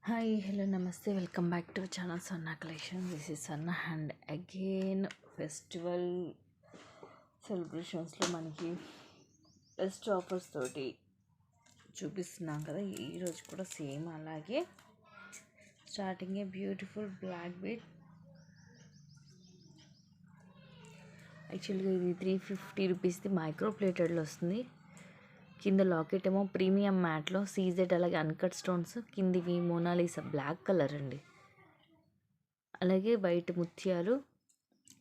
Hi hello నమస్తే welcome back to channel Sanna collection. This is Sanna and again festival సెలబ్రేషన్స్లో మనకి best offers తోటి చూపిస్తున్నాం కదా. ఈరోజు కూడా సేమ్ అలాగే స్టార్టింగే బ్యూటిఫుల్ బ్లాక్ బీట్. యాక్చువల్గా ఇది 350 రూపీస్ది మైక్రో ప్లేటెడ్లో వస్తుంది. కింద లాకెట్ ఏమో ప్రీమియం మ్యాట్లో సీజెడ్, అలాగే అన్కట్ స్టోన్స్. కిందివి మోనాలిసా బ్లాక్ కలర్ అండి. అలాగే వైట్ ముత్యాలు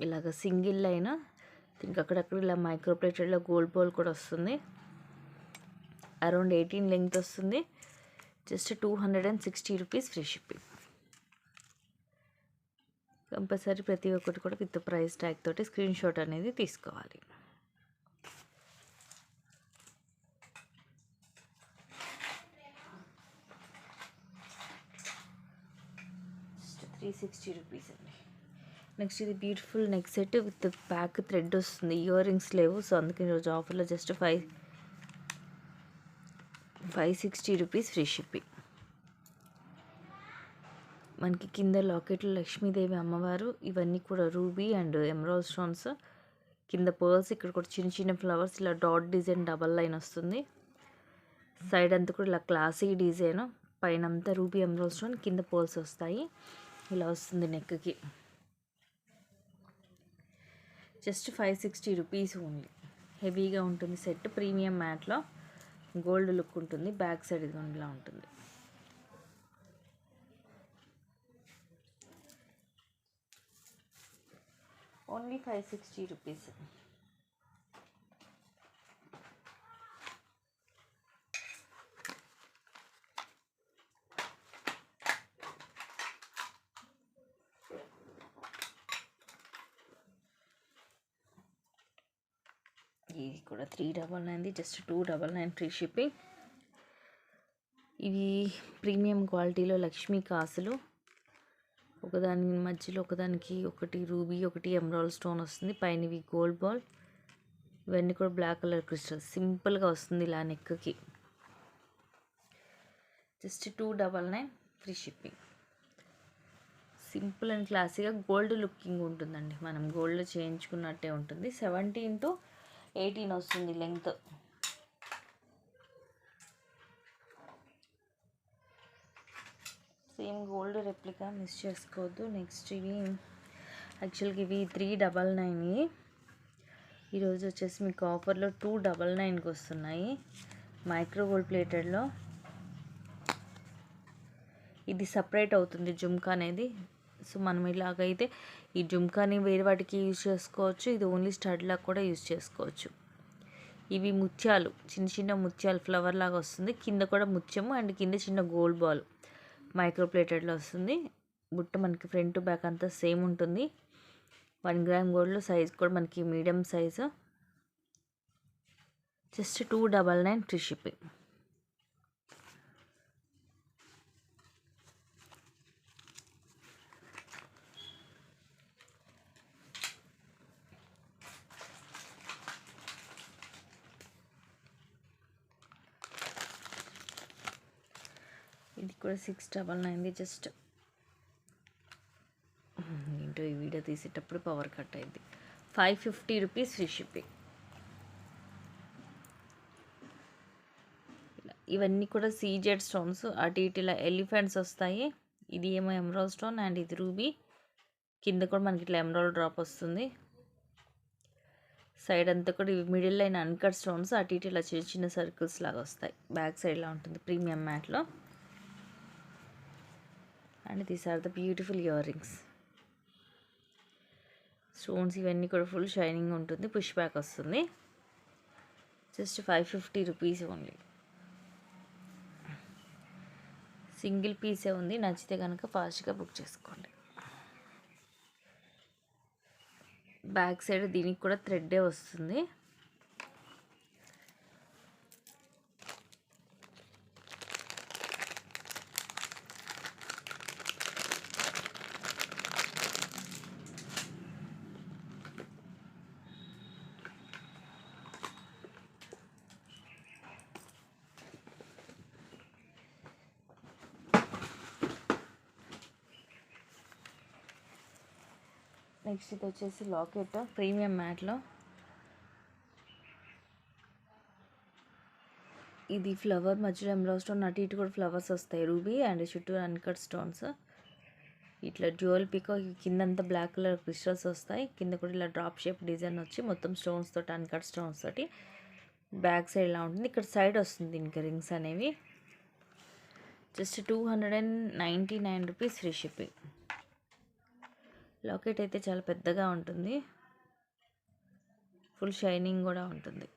ఇలాగ సింగిల్ లైన్, ఇంకా అక్కడక్కడ ఇలా మైక్రో ప్లేటెడ్లో గోల్డ్ బాల్ కూడా వస్తుంది. అరౌండ్ 18 లెంగ్త్ వస్తుంది. Just 260 rupees free shipping. Compulsory ప్రతి ఒక్కటి కూడా విత్ ప్రైస్ ట్యాగ్ తోటి స్క్రీన్ షాట్ అనేది తీసుకోవాలి. ₹360 అండి. నెక్స్ట్ ఇది beautiful neck set with back thread వస్తుంది. ఇయర్ రింగ్స్ లేవు, సో అందుకే ఈరోజు ఆఫర్లో జస్ట్ 560 రూపీస్ ఫ్రీ షిప్పింగ్. మనకి కింద లాకెట్లు లక్ష్మీదేవి అమ్మవారు, ఇవన్నీ కూడా రూబీ అండ్ ఎమరాల్డ్ స్టోన్స్. కింద పర్ల్స్, ఇక్కడ కూడా చిన్న చిన్న ఫ్లవర్స్, ఇలా డాట్ డిజైన్ డబల్ లైన్ వస్తుంది. సైడ్ అంతా కూడా ఇలా క్లాసీ డిజైన్, పైన అంతా రూబీ ఎమరాల్డ్ స్టోన్, కింద పర్ల్స్ వస్తాయి. ఇలా వస్తుంది నెక్కి. Just 560 rupees only. హెవీగా ఉంటుంది సెట్, ప్రీమియం మ్యాట్లో గోల్డ్ లుక్ ఉంటుంది. బ్యాక్ సైడ్ ఇది ఇలా ఉంటుంది. Only 560 rupees. ఇది కూడా 399, జస్ట్ 299 ఫ్రీ షిప్పింగ్. ఇవి ప్రీమియం క్వాలిటీలో లక్ష్మీ కాసులు. ఒకదాని మధ్యలో ఒకదానికి ఒకటి రూబీ, ఒకటి ఎమరాల్డ్ స్టోన్ వస్తుంది. పైన ఇవి గోల్డ్ బాల్. ఇవన్నీ కూడా బ్లాక్ కలర్ క్రిస్టల్. సింపుల్గా వస్తుంది ఇలా నెక్కి. Just 299 free shipping. Simple and క్లాసీగా గోల్డ్ లుకింగ్ ఉంటుందండి. మనం గోల్డ్ చేయించుకున్నట్టే ఉంటుంది. 17 to 18 వస్తుంది length. Same gold replica, miss చేసుకోవద్దు. నెక్స్ట్ ఇవి యాక్చువల్గా ఇవి 399. ఈరోజు వచ్చేసి మీకు ఆఫర్లో 299కి వస్తున్నాయి. మైక్రో గోల్డ్ ప్లేటెడ్లో ఇది సపరేట్ అవుతుంది జుమ్కా అనేది. సో మనం ఇలాగైతే ఈ జుమ్కాని వేరే వాటికి యూజ్ చేసుకోవచ్చు. ఇది ఓన్లీ స్టడ్లా కూడా యూజ్ చేసుకోవచ్చు. ఇవి ముత్యాలు, చిన్న చిన్న ముత్యాలు ఫ్లవర్ లాగా వస్తుంది. కింద కూడా ముత్యము అండ్ కింద చిన్న గోల్డ్ బాల్ మైక్రో ప్లేటెడ్లో వస్తుంది. బుట్ట మనకి ఫ్రంట్ టు బ్యాక్ అంతా సేమ్ ఉంటుంది. 1 గ్రామ్ గోల్డ్లో సైజ్ కూడా మనకి medium size. Just 299 free shipping. ఇది కూడా 699. జస్ట్ ఏంటో ఈ వీడియో తీసేటప్పుడు పవర్ కట్ అయింది. 550 రూపీస్ ఫ్రీ షిప్పింగ్. ఇవన్నీ కూడా సీజెడ్ స్టోన్స్. అటు ఇటు ఇలా ఎలిఫెంట్స్ వస్తాయి. ఇది ఏమో ఎమరాల్డ్ స్టోన్ అండ్ ఇది రూబీ. కింద కూడా మనకి ఇట్లా ఎమరాల్డ్ డ్రాప్ వస్తుంది. సైడ్ అంతా కూడా ఇవి మిడిల్ లైన్ అన్కట్ స్టోన్స్. అటు ఇటు ఇలా చిన్న చిన్న సర్కిల్స్ లాగా వస్తాయి. బ్యాక్ సైడ్లా ఉంటుంది ప్రీమియం మ్యాట్లో. And these are the beautiful ear rings. Stones ఇవన్నీ కూడా ఫుల్ షైనింగ్ ఉంటుంది. పుష్ బ్యాక్ వస్తుంది. Just 550 rupees only. సింగిల్ పీసే ఉంది. నచ్చితే కనుక ఫాస్ట్గా బుక్ చేసుకోండి. బ్యాక్ సైడ్ దీనికి కూడా థ్రెడ్డే వస్తుంది. నెక్స్ట్ ఇది వచ్చేసి లాకెట్ ప్రీమియం మ్యాట్లో. ఇది ఫ్లవర్ మధ్యలో ఎమరాల్డ్ స్టోన్, అటు ఇటు కూడా ఫ్లవర్స్ వస్తాయి, రూబీ అండ్ చుట్టూ అన్కట్ స్టోన్స్. ఇట్లా డ్యూయల్ పికో, కిందంతా బ్లాక్ కలర్ క్రిస్టల్స్ వస్తాయి, కింద కూడా ఇలా డ్రాప్ షేప్ డిజైన్ వచ్చి మొత్తం స్టోన్స్ తోటి, అన్కట్ స్టోన్స్ తోటి. బ్యాక్ సైడ్ ఇలా ఉంటుంది, ఇక్కడ సైడ్ వస్తుంది ఇంకా రింగ్స్ అనేవి. Just 299 rupees free shipping. Locket అయితే చాలా పెద్దగా ఉంటుంది, ఫుల్ షైనింగ్ కూడా ఉంటుంది.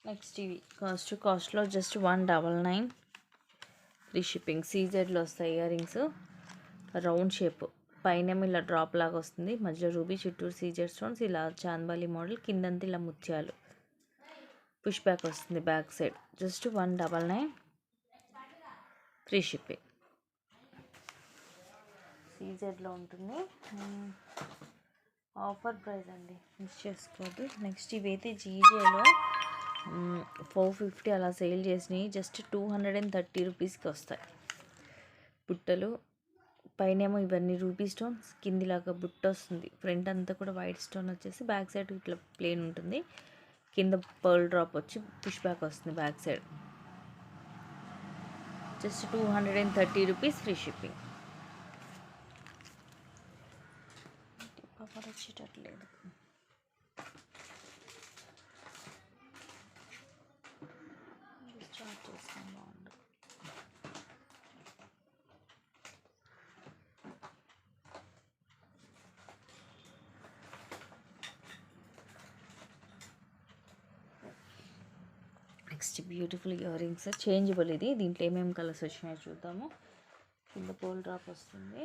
నెక్స్ట్ ఇవి కాస్ట్లో జస్ట్ 199 ఫ్రీ షిప్పింగ్. సీజెడ్లో వస్తాయి ఇయర్ రింగ్స్, రౌండ్ షేప్, పైన ఇలా డ్రాప్ లాగా వస్తుంది, మధ్యలో రూబీ, చుట్టూరు సీజెడ్ స్టోన్స్, ఇలా చాంద్బాలి మోడల్, కిందంతా ఇలా ముత్యాలు, పుష్ బ్యాక్ వస్తుంది back side. Just 199 free shipping. సీజెడ్లో ఉంటుంది, ఆఫర్ ప్రైస్ అండి, మిస్ చేసుకోవద్దు. నెక్స్ట్ ఇవైతే జీజేలో 450 అలా సేల్ చేసినాయి, జస్ట్ 230 రూపీస్కి వస్తాయి. బుట్టలు పైనేమో ఇవన్నీ రూబీ స్టోన్స్, కిందిలాగా బుట్ట వస్తుంది, ఫ్రంట్ అంతా కూడా వైట్ స్టోన్ వచ్చేసి, బ్యాక్ సైడ్ ఇట్లా ప్లేన్ ఉంటుంది, కింద పర్ల్ డ్రాప్ వచ్చి పుష్ బ్యాక్ వస్తుంది back side. Just 230 rupees free shipping. వచ్చేటట్లేదు. స్టార్ట్ చేస్తాం, బాగుండు. Next beautiful ear rings, changeable. ఇది దీంట్లో ఏమేమి కలర్స్ వచ్చినాయో చూద్దాము. కింద పోల్ డ్రాప్ వస్తుంది,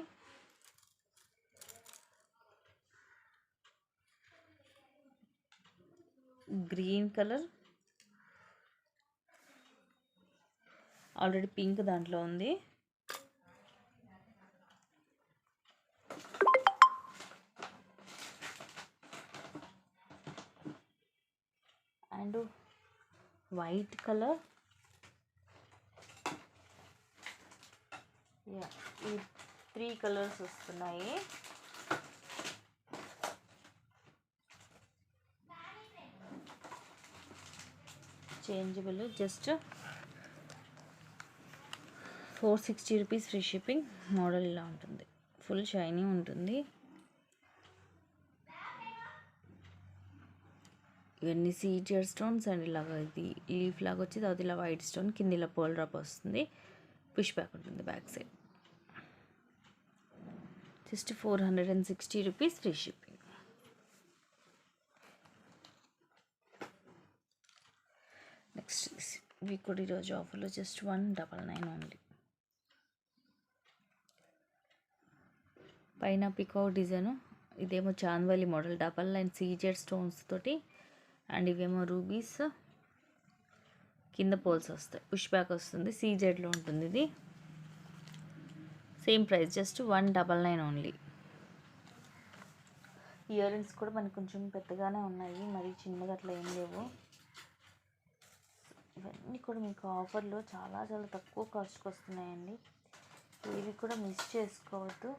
గ్రీన్ కలర్, ఆల్రెడీ పింక్ దాంట్లో ఉంది, అండ్ వైట్ కలర్. ఈ 3 కలర్స్ వస్తున్నాయి. Changeable, just 460 rupees free shipping. Model ఇలా ఉంటుంది, ఫుల్ షైనీ ఉంటుంది. ఇవన్నీ సీజర్ స్టోన్స్ అండ్ ఇలాగా ఇది లీఫ్ లాగా వచ్చి తర్వాత ఇలా వైట్ స్టోన్, కింద ఇలా పోల్ డ్రాప్ వస్తుంది, పుష్ బ్యాక్ ఉంటుంది back side. Just 460 rupees free shipping. Next ఇవి కూడా ఈరోజు ఆఫర్లో జస్ట్ 199 ఓన్లీ. పైన పికో డిజైన్, ఇదేమో Chandbali model, double line CZ stones తోటి, అండ్ ఇవేమో రూబీస్, కింద పోల్స్ వస్తాయి, పుష్ బ్యాక్ వస్తుంది, సీజెడ్లో ఉంటుంది. ఇది same price, just 199 only. Ear rings కూడా మనకు కొంచెం పెద్దగానే ఉన్నాయి, మరి చిన్నగా అట్లా ఏం లేవు. ఇవన్నీ కూడా మీకు ఆఫర్లో చాలా చాలా తక్కువ కాస్ట్కి వస్తున్నాయండి, ఇవి కూడా మిస్ చేసుకోవద్దు.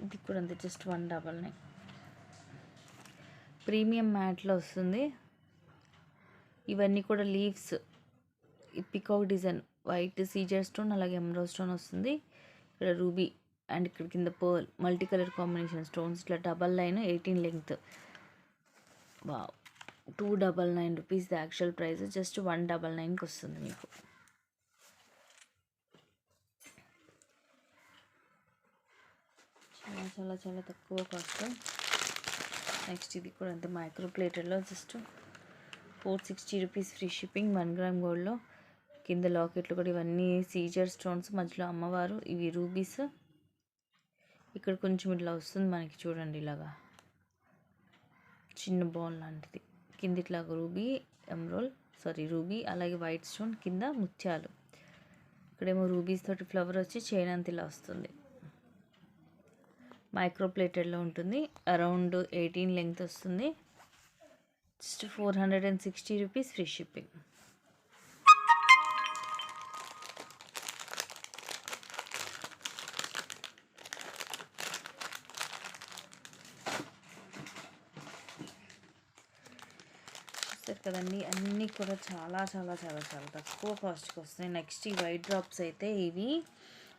ఇది కూడా అంతే, జస్ట్ 199. ప్రీమియం మ్యాట్లో వస్తుంది. ఇవన్నీ కూడా leaves, peacock design, white CZ stone, అలాగే ఎమరాల్డ్ స్టోన్ వస్తుంది, ఇక్కడ రూబీ అండ్ ఇక్కడ కింద pearl, multi colour combination stones, ఇట్లా double line 18 length. Wow, 299 rupees the actual price, just 199కి వస్తుంది మీకు. చాలా చాలా చాలా తక్కువ కాస్ట్. నెక్స్ట్ ఇది కూడా అంతే, మైక్రో ప్లేటెడ్లో just 460 rupees free shipping. 1 gram గోల్డ్లో, కింద లాకెట్లు కూడా ఇవన్నీ సీజర్ స్టోన్స్, మధ్యలో అమ్మవారు, ఇవి రూబీస్. ఇక్కడ కొంచెం ఇట్లా వస్తుంది మనకి, చూడండి ఇలాగా చిన్న బాల్ లాంటిది, కింద ఇట్లాగా రూబీ, ఎమరాల్డ్, రూబీ, అలాగే వైట్ స్టోన్, కింద ముత్యాలు. ఇక్కడేమో రూబీస్ తోటి ఫ్లవర్ వచ్చి చైన్ అంత ఇలా వస్తుంది. మైక్రో ప్లేటెడ్లో ఉంటుంది. అరౌండ్ 18 లెంగ్త్ వస్తుంది. Just 460 rupees, free shipping. చూస్తారు కదండి, అన్నీ కూడా చాలా చాలా చాలా చాలా తక్కువ కాస్ట్కి వస్తాయి. నెక్స్ట్ ఈ వైట్ డ్రాప్స్ అయితే ఇవి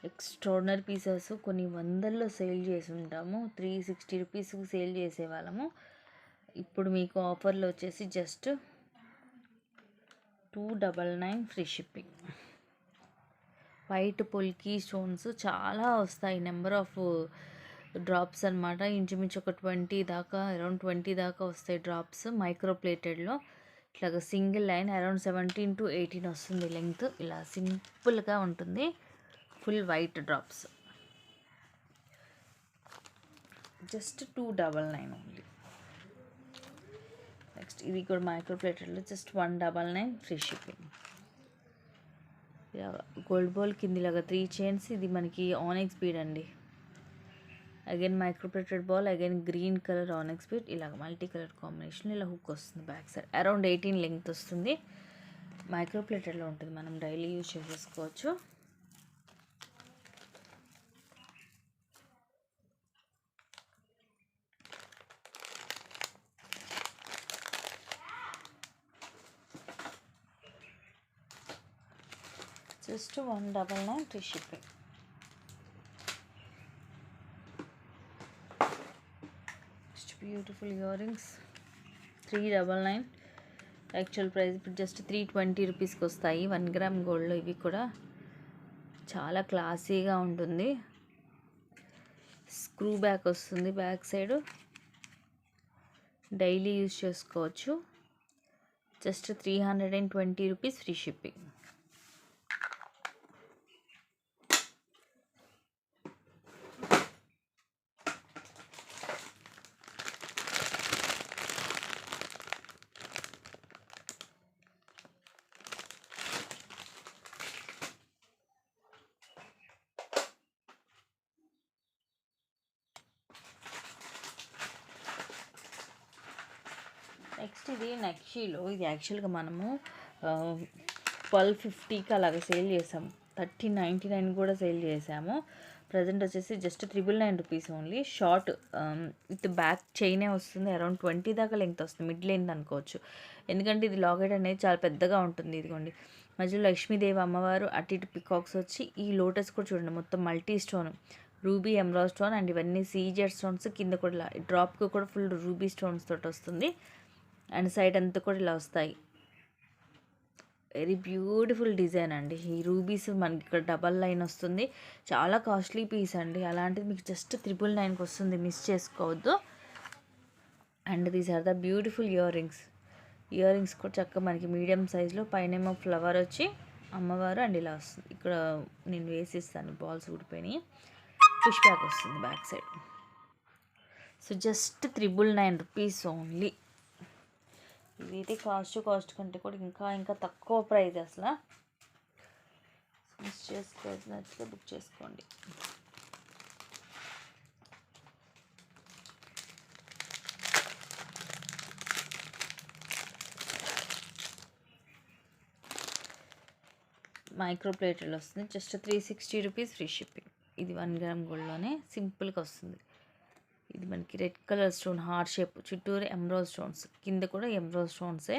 ఎక్స్ట్రాడినరీ పీసెస్. కొన్ని వందల్లో సేల్ చేసి ఉంటాము. 360 రూపీస్కి సేల్ చేసేవాళ్ళము. ఇప్పుడు మీకు ఆఫర్లో వచ్చేసి just 299 free shipping. White polki stones చాలా వస్తాయి. నెంబర్ ఆఫ్ డ్రాప్స్ అనమాట. ఇంచుమించు ఒక 20 దాకా, అరౌండ్ 20 దాకా వస్తాయి డ్రాప్స్. మైక్రో ప్లేటెడ్లో ఇట్లాగ సింగిల్ లైన్ అరౌండ్ 17 to 18 వస్తుంది లెంగ్త్. ఇలా సింపుల్గా ఉంటుంది. Full white drops just 299 only. Next ఇది కూడా మైక్రో ప్లేటెడ్లో జస్ట్ 199 ఫ్రీ షిప్పింగ్. ఇలా గోల్డ్ బాల్ కింద ఇలాగా 3 చైన్స్. ఇది మనకి ఆనెక్స్ బీడ్ అండి. Again micro plated ball, again green colour onyx bead. ఇలాగ మల్టీ కలర్ కాంబినేషన్ ఇలా హుక్ వస్తుంది బ్యాక్ సైడ్. అరౌండ్ 18 లెంగ్త్ వస్తుంది. మైక్రో ప్లేటెడ్లో ఉంటుంది. మనం డైలీ యూజ్ చేసేసుకోవచ్చు. Just 199 free shipping. Beautiful year rings 399. Actual price ఇప్పుడు జస్ట్ 320 రూపీస్కి వస్తాయి. 1 గ్రామ్ గోల్డ్లో ఇవి కూడా చాలా క్లాసీగా ఉంటుంది. స్క్రూ బ్యాక్ వస్తుంది బ్యాక్ సైడ్. డైలీ యూజ్ చేసుకోవచ్చు. Just 320 rupees free shipping. Next ఇది నక్షీలో. ఇది యాక్చువల్గా మనము 1250కి అలాగ సేల్ చేసాము. 1399 కూడా సేల్ చేసాము. ప్రజెంట్ వచ్చేసి just 999 rupees only. Short with back చైనే వస్తుంది. అరౌండ్ 20 దాకా లెంగ్త్ వస్తుంది. మిడ్ లెంగ్త్ అనుకోవచ్చు. ఎందుకంటే ఇది లాకెట్ అనేది చాలా పెద్దగా ఉంటుంది. ఇదిగోండి, మధ్యలో లక్ష్మీదేవి అమ్మవారు, అటు ఇటు పికాక్స్ వచ్చి, ఈ లోటస్ కూడా చూడండి మొత్తం multi stone, ruby, emerald stone and ఇవన్నీ సీజెడ్ స్టోన్స్. కింద కూడా డ్రాప్కి కూడా ఫుల్ రూబీ స్టోన్స్ తోటి వస్తుంది. అండ్ సైడ్ అంతా కూడా ఇలా వస్తాయి. వెరీ బ్యూటిఫుల్ డిజైన్ అండి. ఈ రూబీస్ మనకి ఇక్కడ డబల్ లైన్ వస్తుంది. చాలా కాస్ట్లీ పీస్ అండి. అలాంటిది మీకు జస్ట్ 999కి వస్తుంది. మిస్ చేసుకోవద్దు. And these are the beautiful ear rings. Ear rings కూడా చక్కగా మనకి మీడియం సైజ్లో, పైనేమో ఫ్లవర్ వచ్చి అమ్మవారు అండ్ ఇలా వస్తుంది. ఇక్కడ నేను వేసిస్తాను, బాల్స్ ఊడిపోయినాయి. పుష్ బ్యాక్ వస్తుంది back side. So just 999 rupees only. ఇదైతే కాస్ట్ కంటే కూడా ఇంకా తక్కువ ప్రైస్ అసలు. మిస్ చేసుకోవచ్చు, నచ్చితే బుక్ చేసుకోండి. మైక్రో ప్లేటెడ్లో వస్తుంది. Just 360 rupees free shipping. ఇది 1 గ్రామ్ గోల్డ్లోనే సింపుల్గా వస్తుంది. ఇది మనకి red colour stone heart shape, చుట్టూరు ఎమరాల్డ్ స్టోన్స్, కింద కూడా ఎమరాల్డ్ స్టోన్సే.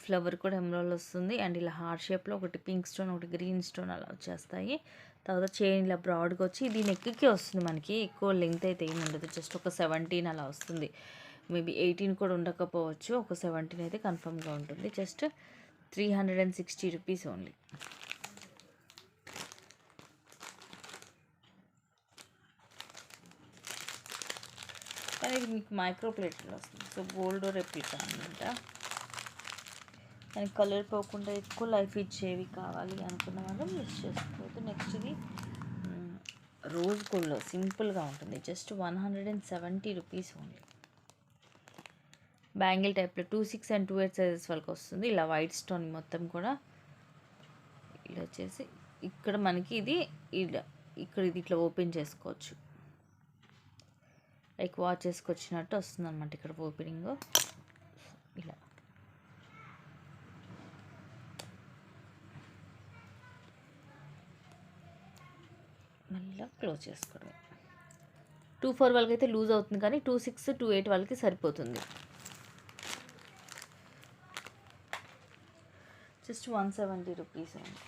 ఫ్లవర్ కూడా ఎమరాల్డ్ వస్తుంది. అండ్ ఇలా హార్ట్ షేప్లో ఒకటి పింక్ స్టోన్, ఒకటి గ్రీన్ స్టోన్ అలా వచ్చేస్తాయి. తర్వాత చైన్ ఇలా బ్రాడ్గా వచ్చి ఇది నెక్కి వస్తుంది. మనకి ఎక్కువ లెంగ్త్ అయితే ఏమి ఉండదు. జస్ట్ ఒక 17 అలా వస్తుంది. మేబీ 18 కూడా ఉండకపోవచ్చు. ఒక 17 అయితే కన్ఫర్మ్గా ఉంటుంది. Just 360 rupees only. కానీ ఇది మీకు మైక్రో ప్లేట్లో వస్తుంది. సో గోల్డ్ రెప్లికా అనమాట. దానికి కలర్ పోకుండా ఎక్కువ లైఫ్ ఇచ్చేవి కావాలి అనుకున్న వాళ్ళు మిస్ చేసుకోవద్దు. నెక్స్ట్ ఇది రోజ్ గోల్డ్లో సింపుల్గా ఉంటుంది. Just 170 rupees only. బ్యాంగిల్ టైప్లో 2/6 అండ్ 2/8 సైజెస్ వాళ్ళకి వస్తుంది. ఇలా వైట్ స్టోన్ మొత్తం కూడా ఇలా వచ్చేసి ఇక్కడ మనకి ఇది ఇలా ఇక్కడ ఇది ఇట్లా ఓపెన్ చేసుకోవచ్చు, లైక్ వాచ్ చేసుకొచ్చినట్టు వస్తుంది అనమాట. ఇక్కడ ఓపెనింగ్ ఇలా మళ్ళీ క్లోజ్ చేసుకోవడమే. 2/4 వాళ్ళకి అయితే లూజ్ అవుతుంది, కానీ 2/6 2/8 వాళ్ళకి సరిపోతుంది. జస్ట్ 170 రూపీస్ అండి.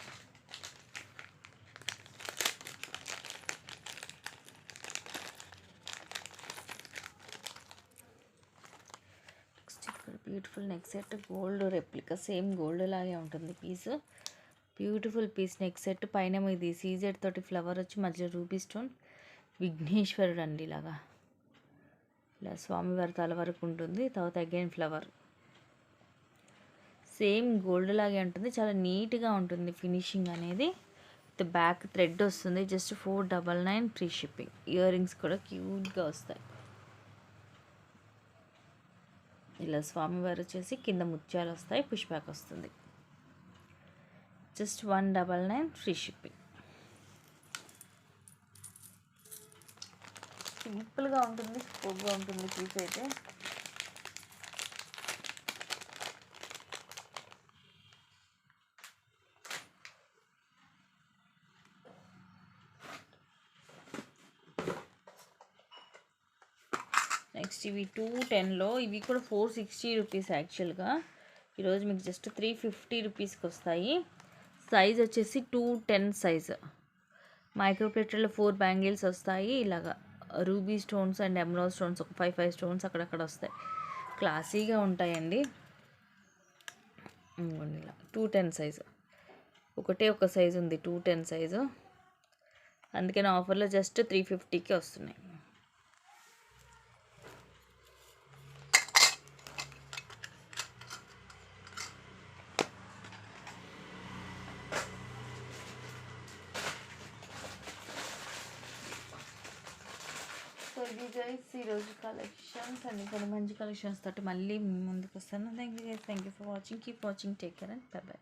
నెక్స్ట్ ఇక్కడ beautiful neck set, gold replica, same gold లాగే ఉంటుంది piece. Beautiful piece neck set. పైన ఇది సీజెడ్ తోటి ఫ్లవర్ వచ్చి మధ్యలో రూబీ స్టోన్, విఘ్నేశ్వరుడు అండి. ఇలాగా ఇలా స్వామివారి తల వరకు ఉంటుంది. తర్వాత అగైన్ ఫ్లవర్, సేమ్ గోల్డ్ లాగే ఉంటుంది. చాలా నీట్గా ఉంటుంది ఫినిషింగ్ అనేది. విత్ బ్యాక్ థ్రెడ్ వస్తుంది. Just 499 free shipping. Ear rings కూడా క్యూట్గా వస్తాయి. ఇలా స్వామివారు వచ్చేసి కింద ముత్యాలు వస్తాయి, పుష్ బ్యాక్ వస్తుంది. Just 199 free shipping. సింపుల్గా ఉంటుంది, సూపర్గా ఉంటుంది పీస్ అయితే. నెక్స్ట్ ఇవి 210లో, ఇవి కూడా 460 రూపీస్ యాక్చువల్గా. ఈరోజు మీకు జస్ట్ 350 రూపీస్కి వస్తాయి. సైజ్ వచ్చేసి 210 సైజు. మైక్రో ప్లేటర్లో 4 బ్యాంగిల్స్ వస్తాయి. ఇలాగా ruby stones and emerald stones ఒక 5 స్టోన్స్ అక్కడక్కడ వస్తాయి. క్లాసీగా ఉంటాయండి. ఇలా 210 సైజు. ఒకటే ఒక సైజు ఉంది 210 సైజు, అందుకని ఆఫర్లో జస్ట్ 350కి వస్తున్నాయి. సో ఇది గైస్ ఈరోజు కలెక్షన్స్ అండ్ ఇక్కడ మంచి కలెక్షన్స్ తోటి మళ్ళీ ముందుకు వస్తాను. Thank you for watching. Keep watching. Take care and by by.